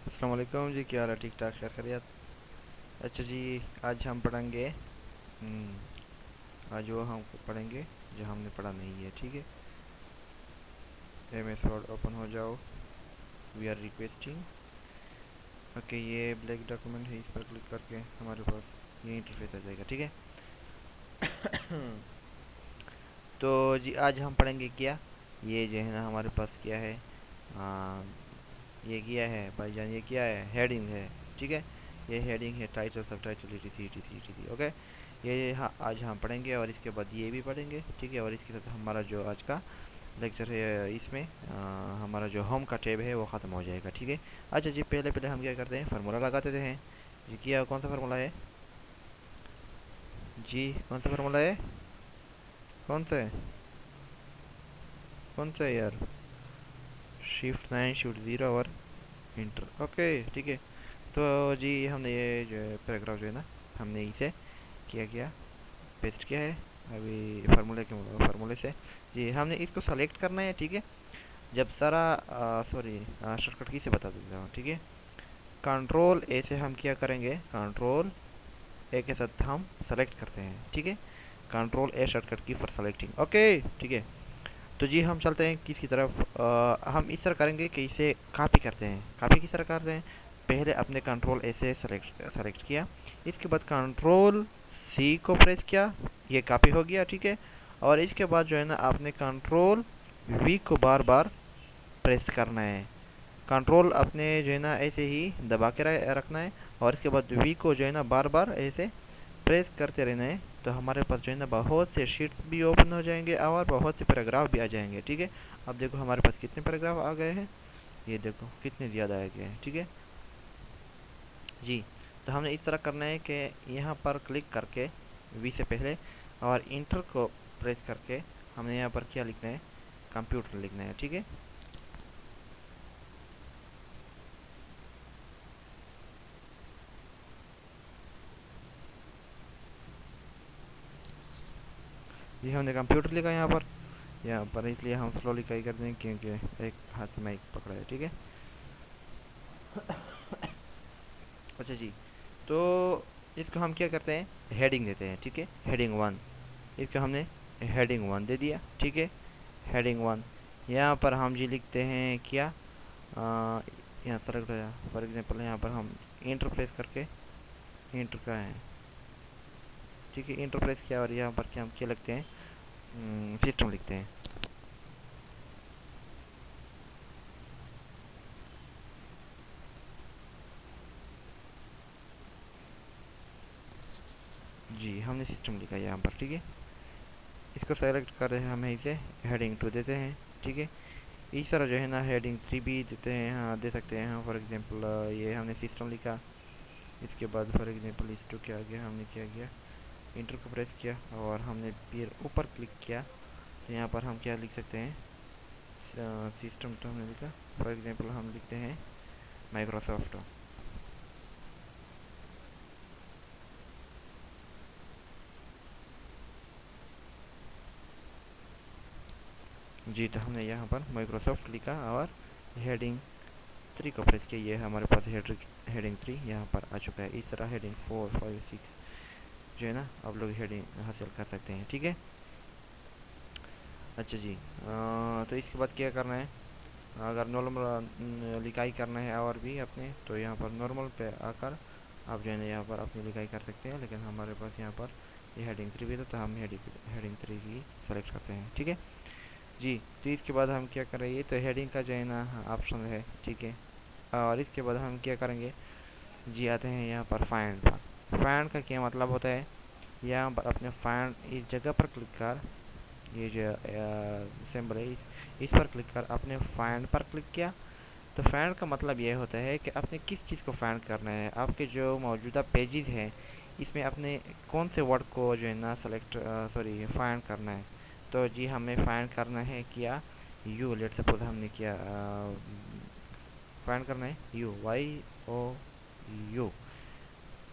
السلام علیکم جی، کیا حال ہے؟ ٹھیک ٹھاک، خیر خیریت؟ اچھا جی، آج ہم پڑھیں گے ہم، آج وہ ہم پڑھیں گے جو ہم نے پڑھا نہیں ہے، ٹھیک ہے؟ ایم ایس ورڈ اوپن ہو جاؤ، وی آر ریکویسٹنگ. اوکے، یہ بلیک ڈاکومنٹ ہے، اس پر کلک کر کے ہمارے پاس یہ انٹرفیس آ جائے گا، ٹھیک ہے؟ تو جی آج ہم پڑھیں گے کیا، یہ جو ہے نا ہمارے پاس کیا ہے، آ، یہ کیا ہے بھائی جان، یہ کیا ہے، ہیڈنگ ہے، ٹھیک ہے؟ یہ ہیڈنگ ہے، ٹائٹل سب ٹائٹل ETC. اوکے، یہ آج ہم پڑھیں گے، اور اس کے بعد یہ بھی پڑھیں گے، ٹھیک ہے؟ اور اس کے ساتھ ہمارا جو آج کا لیکچر ہے، اس میں ہمارا جو ہوم کا ٹیب ہے وہ ختم ہو جائے گا، ٹھیک ہے؟ اچھا جی، پہلے ہم کیا کرتے ہیں، فارمولا لگاتے ہیں جی. کیا کون سا فارمولا ہے جی؟ کون سا فارمولا ہے؟ کون سا ہے؟ کون سا ہے یار؟ شفٹ 9 شفٹ 0 اور انٹر. اوکے، ٹھیک ہے. تو جی ہم نے یہ جو پیراگراف جو ہے نا، ہم نے اسے کیا پیسٹ کیا ہے ابھی فارمولے سے. جی ہم نے اس کو سلیکٹ کرنا ہے، ٹھیک ہے؟ جب سارا سوری شارٹ کٹ کی سے بتا دیتا ہوں، ٹھیک ہے؟ کنٹرول اے سے ہم کیا کریں گے، کنٹرول اے کے ساتھ ہم سلیکٹ کرتے ہیں، ٹھیک ہے؟ کنٹرول اے شارٹ کٹ کی فار سلیکٹنگ. اوکے، ٹھیک ہے. تو جی ہم چلتے ہیں کس کی طرف، ہم اس طرح کریں گے کہ اسے کاپی کرتے ہیں. کاپی کس طرح کرتے ہیں؟ پہلے اپنے کنٹرول اے سے سلیکٹ کیا، اس کے بعد کنٹرول سی کو پریس کیا، یہ کاپی ہو گیا، ٹھیک ہے؟ اور اس کے بعد جو ہے نا آپ نے کنٹرول وی کو بار بار پریس کرنا ہے. کنٹرول اپنے جو ہے نا ایسے ہی دبا کے رکھنا ہے، اور اس کے بعد وی کو جو ہے نا بار بار ایسے پریس کرتے رہنا ہے. تو ہمارے پاس جو ہے نا بہت سے شیٹس بھی اوپن ہو جائیں گے، اور بہت سے پیراگراف بھی آ جائیں گے، ٹھیک ہے؟ اب دیکھو ہمارے پاس کتنے پیراگراف آ گئے ہیں، یہ دیکھو کتنے زیادہ آ گئے ہیں، ٹھیک ہے جی. تو ہم نے اس طرح کرنا ہے کہ یہاں پر کلک کر کے وی سے پہلے، اور انٹر کو پریس کر کے ہم نے یہاں پر کیا لکھنا ہے، کمپیوٹر لکھنا ہے، ٹھیک ہے؟ جی ہم نے کمپیوٹر لکھا یہاں پر اس لیے ہم سلولی کئی کر دیں کیونکہ ایک ہاتھ سے مائک پکڑا ہے، ٹھیک ہے؟ اچھا جی، تو اس کو ہم کیا کرتے ہیں، ہیڈنگ دیتے ہیں، ٹھیک ہے؟ ہیڈنگ 1، اس کو ہم نے ہیڈنگ 1 دے دیا، ٹھیک ہے؟ ہیڈنگ 1 یہاں پر ہم جی لکھتے ہیں کیا، یہاں سلیکٹ ہو جائے فار ایگزامپل، یہاں پر ہم انٹر پریس کر کے، انٹر کا ہے، ٹھیک ہے؟ انٹر پریس کیا، اور یہاں پر کیا ہم کیا لگتے ہیں، سسٹم لکھتے ہیں. جی ہم نے سسٹم لکھا ہے یہاں پر، ٹھیک ہے؟ اس کو سلیکٹ کر رہے ہیں، ہم اسے ہیڈنگ 2 دیتے ہیں، ٹھیک ہے؟ اس طرح جو ہے نا ہیڈنگ 3 بھی دیتے ہیں، ہاں دے سکتے ہیں. فار ایگزامپل یہ ہم نے سسٹم لکھا، اس کے بعد فار ایگزامپل اس ٹو کیا گیا، ہم نے کیا کیا، انٹر کو پریس کیا، اور ہم نے پھر اوپر کلک کیا. تو یہاں پر ہم کیا لکھ سکتے ہیں، سسٹم تو ہم نے لکھا، فار ایگزامپل ہم لکھتے ہیں مائکروسافٹ. جی تو ہم نے یہاں پر مائکروسافٹ لکھا، اور ہیڈنگ 3 کو پریس کیا، یہ ہمارے پاس ہیڈنگ 3 یہاں پر آ چکا ہے. اس طرح ہیڈنگ 4 5 6 جو ہے نا آپ لوگ ہیڈنگ حاصل کر سکتے ہیں، ٹھیک ہے؟ اچھا جی، تو اس کے بعد کیا کرنا ہے، اگر نارمل لکھائی کرنا ہے اور بھی اپنے، تو یہاں پر نارمل پہ آ کر آپ جو ہے نا یہاں پر اپنی لکھائی کر سکتے ہیں. لیکن ہمارے پاس یہاں پر یہ ہیڈنگ 3 بھی تھا، تو ہم ہیڈنگ 3 کی سلیکٹ کرتے ہیں، ٹھیک ہے جی. تو اس کے بعد ہم کیا کریں گے، تو ہیڈنگ کا جو ہے نا آپشن ہے، ٹھیک ہے؟ اور اس کے بعد ہم کیا کریں گے، جی آتے ہیں یہاں پر فائنڈ پر. فائنڈ کا کیا مطلب ہوتا ہے، یہاں پر اپنے فائنڈ اس جگہ پر کلک کر، یہ جو سمبل ہے اس پر کلک کر اپنے فائنڈ پر کلک کیا. تو فائنڈ کا مطلب یہ ہوتا ہے کہ آپ نے کس چیز کو فائنڈ کرنا ہے، آپ کے جو موجودہ پیجز ہیں اس میں اپنے کون سے ورڈ کو جو ہے نا فائنڈ کرنا ہے. تو جی ہمیں فائنڈ کرنا ہے کیا، یو. لیٹ سپوز ہم نے کیا فائنڈ کرنا ہے یو، وائی او یو.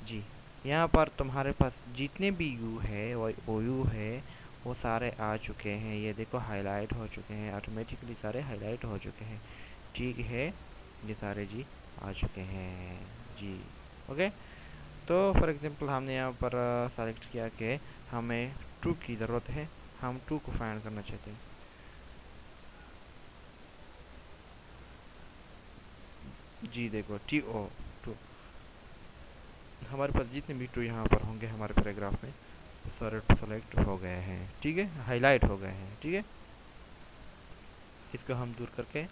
جی یہاں پر تمہارے پاس جتنے بھی یو ہے، او یو ہے، وہ سارے آ چکے ہیں. یہ دیکھو ہائی لائٹ ہو چکے ہیں، آٹومیٹکلی سارے ہائی لائٹ ہو چکے ہیں، ٹھیک ہے؟ یہ سارے جی आ चुके हैं जी। ओके, तो फॉर एग्जांपल हमने यहाँ पर सेलेक्ट किया कि हमें टू की ज़रूरत है, हम टू को फाइंड करना चाहते हैं। जी देखो TO टू, हमारे पास जितने भी टू यहाँ पर होंगे हमारे पैराग्राफ में सारे सेलेक्ट हो गए हैं, ठीक है, हाईलाइट हो गए हैं, ठीक है। इसको हम दूर करके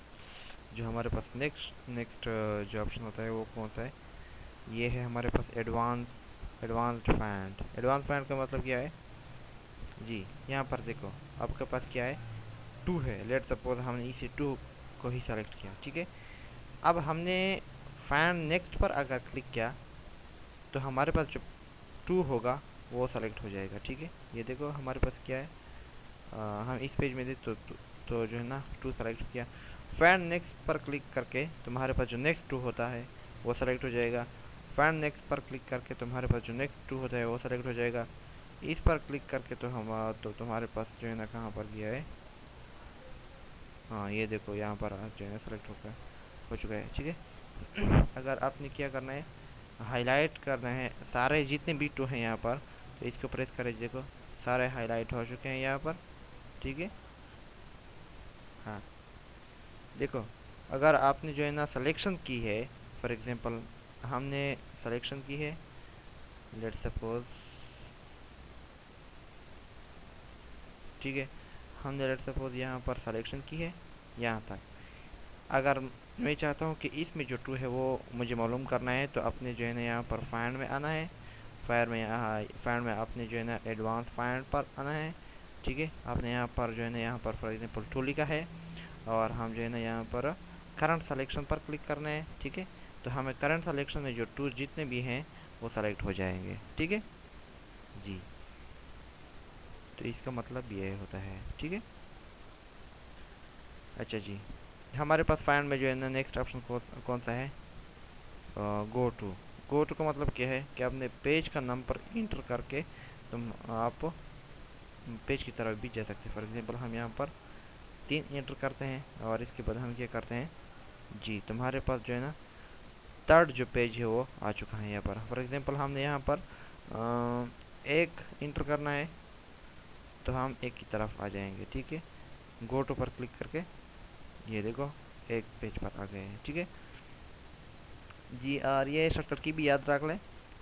जो हमारे पास नेक्स्ट जो ऑप्शन होता है वो कौन सा है, ये है हमारे पास एडवांस्ड फाइंड। एडवांस फाइंड का मतलब क्या है जी, यहाँ पर देखो आपके पास क्या है, टू है। लेट सपोज हमने इसी टू को ही सेलेक्ट किया, ठीक है। अब हमने फाइंड नेक्स्ट पर अगर क्लिक किया तो हमारे पास जो टू होगा वो सेलेक्ट हो जाएगा, ठीक है। ये देखो हमारे पास क्या है, हम इस पेज में दे तो जो है ना टू सेलेक्ट किया। फाइंड नेक्स्ट पर क्लिक करके तुम्हारे पास जो नेक्स्ट टू होता है वो सेलेक्ट हो जाएगा। फाइंड नेक्स्ट पर क्लिक करके तुम्हारे पास जो नेक्स्ट टू होता है वो सेलेक्ट हो जाएगा। इस पर क्लिक करके तो तुम्हारे पास जो है ना कहाँ पर गया है, हाँ ये देखो यहाँ पर जो है ना सेलेक्ट हो चुका है, ठीक है। अगर आपने क्या करना है, हाईलाइट करना है सारे जितने भी टू हैं यहाँ पर, तो इसको प्रेस करें, देखो सारे हाईलाइट हो चुके हैं यहाँ पर, ठीक है। हाँ देखो, अगर आपने जो है ना सिलेक्शन की है, फॉर एग्जांपल हमने सिलेक्शन की है, लेट सपोज, ठीक है, हमने लेट सपोज यहाँ पर सिलेक्शन की है यहाँ तक। अगर मैं चाहता हूँ कि इसमें जो टू है वो मुझे मालूम करना है, तो अपने जो है ना यहाँ पर फाइंड में आना है। फाइंड में आपने जो है ना एडवांस फाइंड पर आना है, ठीक है। आपने यहाँ पर जो है ना यहाँ पर फॉर एग्जांपल टू लिखा है और हम जो है ना यहाँ पर करंट सिलेक्शन पर क्लिक करना है, ठीक है। तो हमें करंट सिलेक्शन में जो टू जितने भी हैं वो सेलेक्ट हो जाएंगे, ठीक है जी। तो इसका मतलब ये होता है, ठीक है। अच्छा जी, हमारे पास फाइंड में जो है ना नेक्स्ट ऑप्शन कौन सा है, गो टू का मतलब क्या है कि आपने पेज का नंबर इंटर करके आप पेज की तरफ भी जा सकते हैं। फॉर एग्जांपल हम यहाँ पर 3 इंटर करते हैं और इसके बाद हम क्या करते हैं जी, तुम्हारे पास जो है ना थर्ड जो पेज है वो आ चुका है यहाँ पर। फॉर एग्जांपल हमने यहाँ पर एक इंटर करना है तो हम एक की तरफ आ जाएंगे, ठीक है। गो टू पर क्लिक करके ये देखो एक पेज पर आ गए हैं, ठीक है जी। और ये शॉर्टकट की भी याद रख लें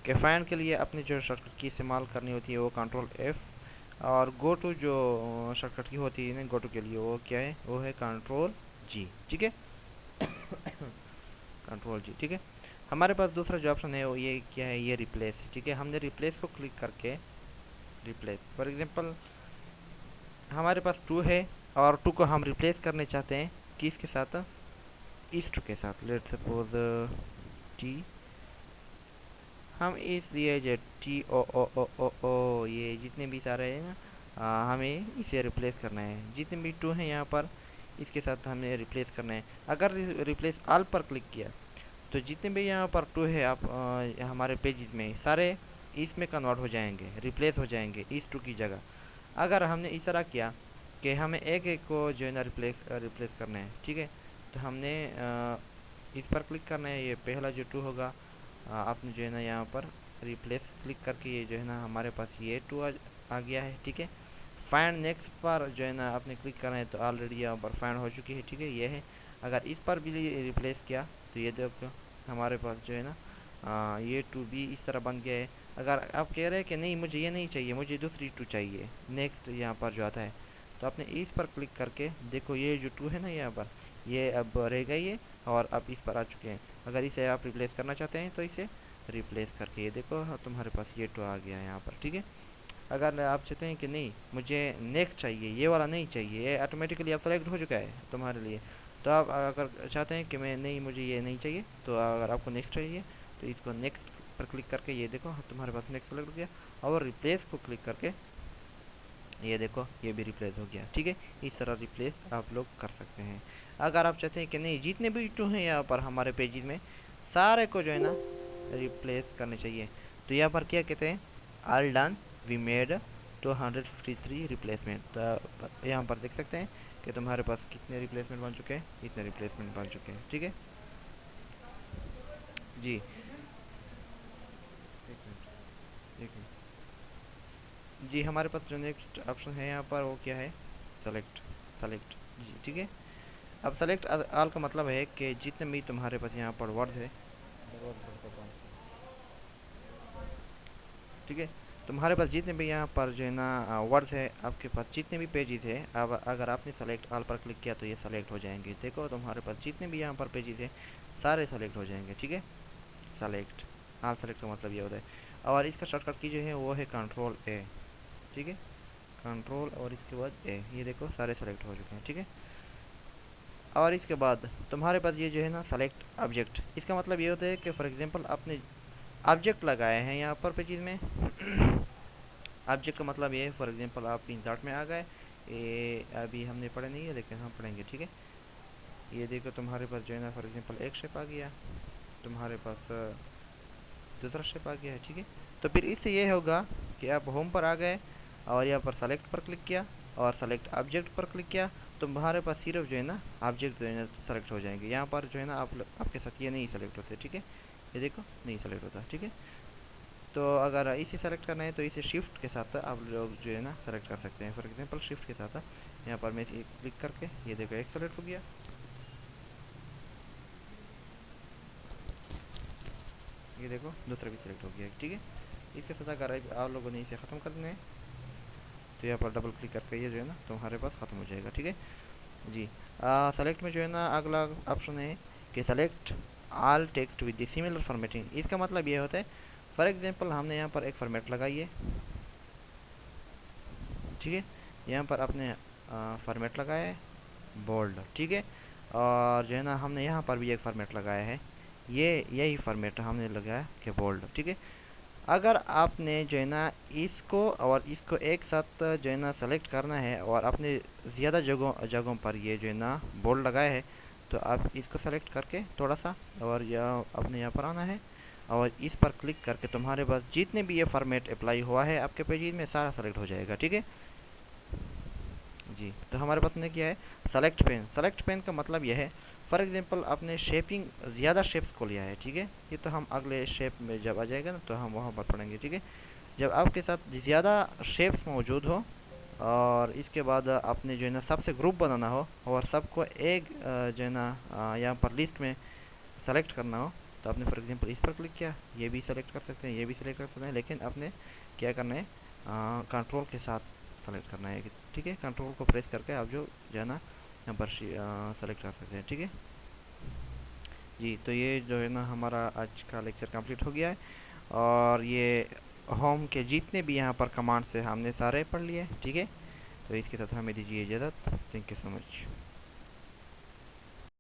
कि फाइंड के लिए अपनी जो शॉर्टकट की इस्तेमाल करनी होती है वो कंट्रोल F, और गो टू जो शॉर्टकट की होती है ना गो टू के लिए वो क्या है, वो है कंट्रोल G, ठीक है। कंट्रोल G, ठीक है। हमारे पास दूसरा जो ऑप्शन है वो ये क्या है, ये रिप्लेस, ठीक है। हमने रिप्लेस को क्लिक करके रिप्लेस, फॉर एग्जांपल हमारे पास टू है और टू को हम रिप्लेस करने चाहते हैं किसके साथ, इस टू के साथ। लेट सपोज टी, हम इसलिए जो TOOOO ये जितने भी सारे हैं ना हमें इसे रिप्लेस करना है। जितने भी टू हैं यहाँ पर इसके साथ हमें रिप्लेस करना है। अगर रिप्लेस ऑल पर क्लिक किया तो जितने भी यहाँ पर टू है आप हमारे पेजेस में सारे इसमें कन्वर्ट हो जाएंगे, रिप्लेस हो जाएंगे इस टू की जगह। अगर हमने इस तरह किया कि हमें एक एक को जो है ना रिप्लेस करना है, ठीक है। तो हमने इस पर क्लिक करना है, ये पहला जो टू होगा आपने जो है ना यहाँ पर रिप्लेस क्लिक करके ये जो है ना हमारे पास ये टू आ गया है, ठीक है। फाइंड नेक्स्ट पर जो है ना आपने क्लिक करना है तो ऑलरेडी यहाँ पर फाइंड हो चुकी है, ठीक है, ये है। अगर इस पर भी रिप्लेस किया तो ये देखो हमारे पास जो है ना ये टू भी इस तरह बन गया है। अगर आप कह रहे हैं कि नहीं मुझे ये नहीं चाहिए, मुझे दूसरी टू चाहिए, नेक्स्ट यहाँ पर जो आता है, तो आपने इस पर क्लिक करके देखो ये जो टू है ना यहाँ पर ये अब रह गई है और अब इस पर आ चुके हैं। अगर इसे आप रिप्लेस करना चाहते हैं तो इसे रिप्लेस करके ये देखो तुम्हारे पास ये टू आ गया है यहाँ पर, ठीक है। अगर आप चाहते हैं कि नहीं मुझे नेक्स्ट चाहिए, ये वाला नहीं चाहिए, ये ऑटोमेटिकली अब सेलेक्ट हो चुका है तुम्हारे लिए, तो आप अगर चाहते हैं कि मैं नहीं मुझे ये नहीं चाहिए, तो अगर आपको नेक्स्ट चाहिए तो इसको नेक्स्ट पर क्लिक करके ये देखो तुम्हारे पास नेक्स्ट सेलेक्ट हो गया, और रिप्लेस को क्लिक करके ये देखो ये भी रिप्लेस हो गया, ठीक है। इस तरह रिप्लेस आप लोग कर सकते हैं। अगर आप चाहते हैं कि नहीं जितने भी टू हैं यहाँ पर हमारे पेजेस में सारे को जो है ना रिप्लेस करने चाहिए, तो यहाँ पर क्या कहते हैं, all done we made 253 replacement. तो यहाँ पर देख सकते हैं कि तुम्हारे पास कितने रिप्लेसमेंट बन चुके हैं, इतने रिप्लेसमेंट बन चुके हैं, ठीक है। जी एक मिनट, एक मिनट। जी हमारे पास जो नेक्स्ट ऑप्शन है यहाँ पर वो क्या है, सेलेक्ट। सेलेक्ट जी ठीक है। अब सेलेक्ट ऑल का मतलब है कि जितने भी तुम्हारे पास यहाँ पर वर्ड है, ठीक है, तुम्हारे पास जितने भी यहाँ पर जो है ना वर्ड्स है, आपके पास जितने भी पेजेस है, अब अगर आपने सेलेक्ट ऑल पर क्लिक किया तो ये सेलेक्ट हो जाएंगे। देखो तुम्हारे पास जितने भी यहाँ पर पेजेस है सारे सेलेक्ट हो जाएंगे, ठीक है। सेलेक्ट ऑल सेलेक्ट का मतलब ये होता है। और इसका शॉर्टकट की जो है वो है कंट्रोल ए, ठीक है। कंट्रोल और इसके बाद ए, ये देखो सारे सेलेक्ट हो चुके हैं, ठीक है। और इसके बाद तुम्हारे पास ये जो है ना सेलेक्ट ऑब्जेक्ट, इसका मतलब ये होता है कि फॉर एग्जांपल आपने ऑब्जेक्ट लगाए हैं यहाँ पर पेजेस में। ऑब्जेक्ट का मतलब ये है, फॉर एग्जांपल आप इंसर्ट में आ गए, ये अभी हमने पढ़े नहीं है लेकिन हम पढ़ेंगे, ठीक है। ये देखो तुम्हारे पास जो है ना फॉर एग्जांपल एक शेप आ गया, तुम्हारे पास दूसरा शेप आ गया है, ठीक है। तो फिर इससे ये होगा कि आप होम पर आ गए और यहाँ पर सेलेक्ट पर क्लिक किया और सेलेक्ट ऑब्जेक्ट पर क्लिक किया, तो तुम्हारे पास सिर्फ जो है ना ऑब्जेक्ट जो है ना सेलेक्ट हो जाएंगे। यहाँ पर जो है ना आपके साथ ये नहीं सेलेक्ट होते, ठीक है। ये देखो नहीं सेलेक्ट होता, ठीक है। तो अगर इसे सेलेक्ट करना है तो इसे शिफ्ट के साथ आप लोग जो है ना सेलेक्ट कर सकते हैं। फॉर एग्जांपल शिफ्ट के साथ यहाँ पर मैं इसे क्लिक करके ये देखो एक सेलेक्ट हो गया, ये देखो दूसरा भी सिलेक्ट हो गया, ठीक है। इसके साथ अगर आप लोगों ने इसे ख़त्म कर देना है तो यहाँ पर डबल क्लिक करके ये जो है ना तुम्हारे पास ख़त्म हो जाएगा, ठीक है जी। सेलेक्ट में जो है ना अगला ऑप्शन है कि select all text with the similar formatting. इसका मतलब ये होता है, फॉर एग्जांपल हमने यहाँ पर एक फॉर्मेट लगाई है, ठीक है। यहाँ पर आपने फॉर्मेट लगाया है बोल्ड, ठीक है। और जो है ना हमने यहाँ पर भी एक फॉर्मेट लगाया है, ये यही फॉर्मेट हमने लगाया कि बोल्ड, ठीक है। अगर आपने जो है ना इसको और इसको एक साथ जो है ना सेलेक्ट करना है और आपने ज़्यादा जगहों पर ये जो है ना बोल्ड लगाया है, तो आप इसको सेलेक्ट करके थोड़ा सा और या अपने यहाँ पर आना है और इस पर क्लिक करके तुम्हारे पास जितने भी ये फॉर्मेट अप्लाई हुआ है आपके पेज में सारा सेलेक्ट हो जाएगा, ठीक है जी। तो हमारे पास ने किया है सेलेक्ट पेन। सेलेक्ट पेन का मतलब यह है, फॉर एग्जांपल आपने शेपिंग ज़्यादा शेप्स को लिया है, ठीक है। ये तो हम अगले शेप में जब आ जाएगा ना तो हम वहाँ पर पढ़ेंगे, ठीक है। जब आपके साथ ज़्यादा शेप्स मौजूद हो और इसके बाद आपने जो है ना सबसे ग्रुप बनाना हो और सबको एक जो है ना यहाँ पर लिस्ट में सेलेक्ट करना हो, तो आपने फॉर एग्जांपल इस पर क्लिक किया, ये भी सेलेक्ट कर सकते हैं, ये भी सेलेक्ट कर सकते हैं, लेकिन आपने क्या करना है कंट्रोल के साथ सेलेक्ट करना है, ठीक है। कंट्रोल को प्रेस करके आप जो है ना यहाँ पर सेलेक्ट कर सकते हैं, ठीक है जी। तो ये जो है ना हमारा आज का लेक्चर कंप्लीट हो गया है और ये होम के जितने भी यहाँ पर कमांड्स है हमने सारे पढ़ लिए, ठीक है। तो इसके साथ हमें दीजिए इजाज़त। Thank you so much.